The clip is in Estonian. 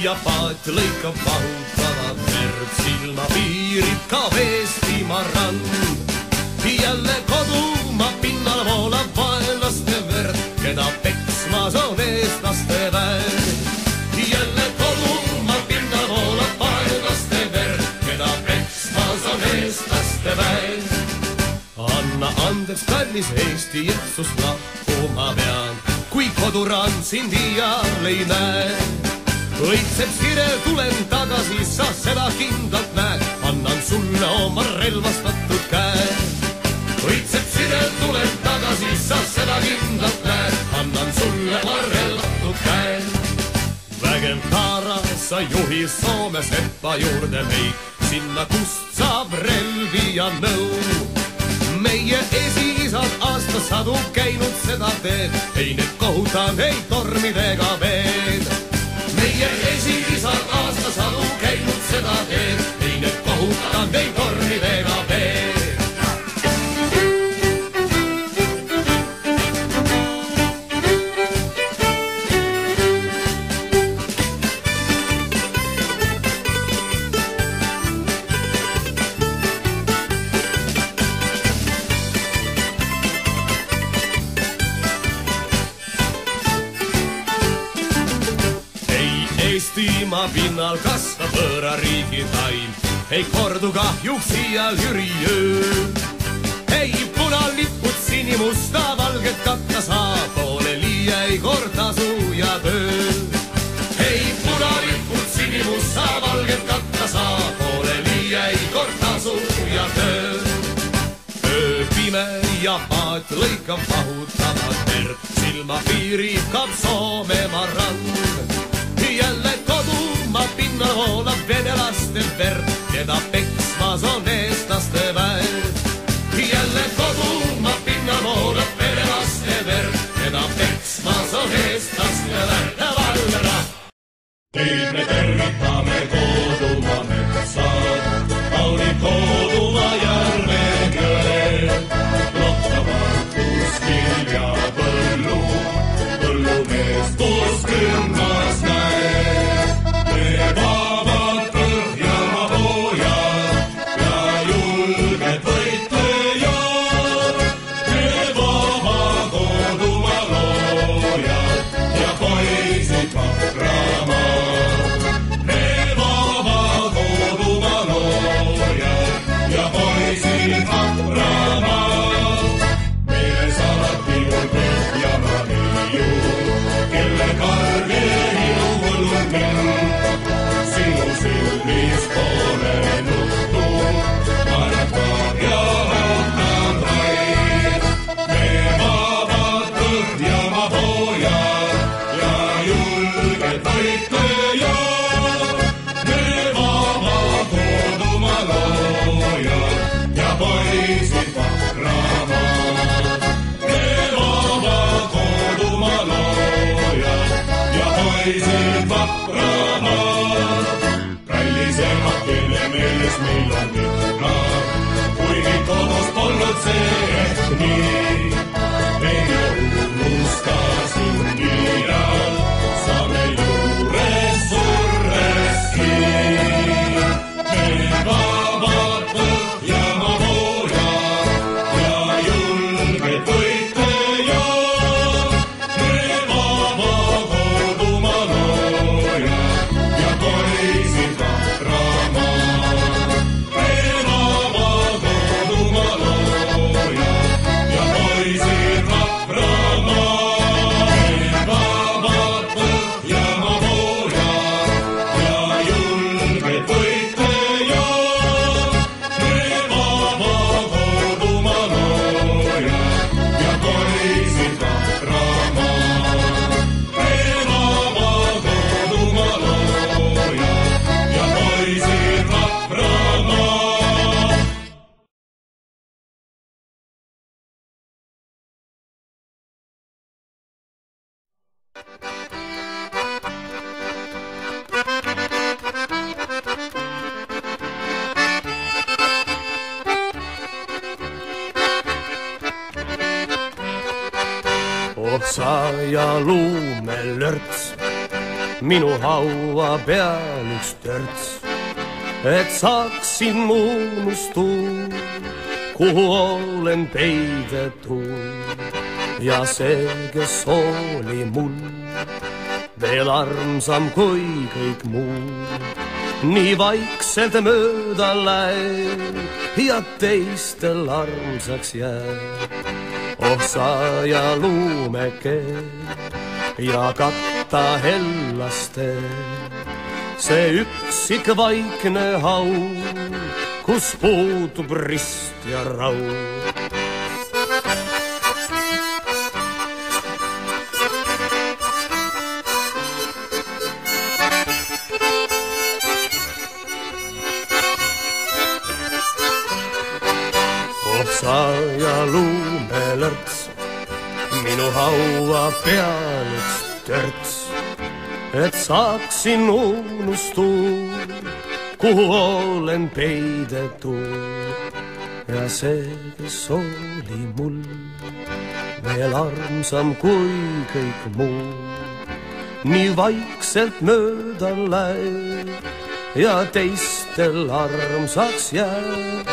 ja paat lõikab vahutavat verd, silma piirib ka Eestimaa rand. Jälle kodumaa pinnal voolab vaenlaste verd, keda peksmas on eestlaste väed. Jälle kodumaa pinnal voolab vaenlaste verd, keda peksmas on eestlaste väed. Anna andeks, kallis Eesti, Jeesus lahkuma pean, kui kodurand sind iial ei näe. Õitseb sire, tulen tagasi, sa seda kindlalt näed, annan sulle oma relvastatud käe. Õitseb sire, tulen tagasi, sa seda kindlalt näed, annan sulle oma relvastatud käe. Vägev Taara, sa juhi Soome sepa juurde meid, sinna kust saab relvi ja nõu. Meie esiisad aastasadu käinud seda teed, ei need kohutan, ei tormidega veed. Meie esiisad aastasadu käinud seda teed, ei need kohutan, ei tormidega veed. Eestimaa pinnal kasvab võõra riigi taim, ei kordu kahjuks iial Jüri öö. Ei punalipud sinimusta valget katta saa, pooleli ei kord tasu ja töö. Ei punalipud sinimusta valget katta saa, pooleli ei kord tasu ja töö. Öö pime ja paat lõikab vahutavat verd, silma piirib kab Soomemaa rand. Jälle kodumaa pinnal voolab venelaste verd, keda peksmas on eestlaste väed. Jälle kodumaa pinnal voolab venelaste verd, keda peksmas on eestlaste väed. Valra! Teid me tervitame kodumaa metsad, kaunid kodumaa järved jõed. Lohtavad kuskil ja põllumees koos kümmas näed. Kallisemad, kelle meeles meil on vihnad, kuigi kodus polnud see ehk nii. Meie unustasin iial, saame juures surreski. Me vabad Põhjamaa voojad ja julged võitlejad. Me vaba kodumaa loojad ja poisid vapramaad. Me vaba kodumaa loojad ja poisid vapramaad. Me vabad Põhjamaa voojad ja julged võitlejad. Me vaba kodumaa loojad ja poisid vapramaad. Me vaba kodumaa loojad ja poisid vapramaad. Otsa ja luumelörts minu haua peal üks törts, et saaksin unustud, kuhu olen peidetud. Ja see, kes oli mul veel armsam kui kõik muu, nii vaikselt mööda läheb ja teistel armsaks jääb. Oh sa ja luumeke ja katta hellaste, see üksik vaikne haud, kus puutub rist ja raud. Sa ja luumelõrts, minu haua peal üks törts, et saaksin unustud, kuhu olen peidetud. Ja see, kes oli mul veel armsam kui kõik muu, nii vaikselt mööda läheb ja teistel armsaks jääb.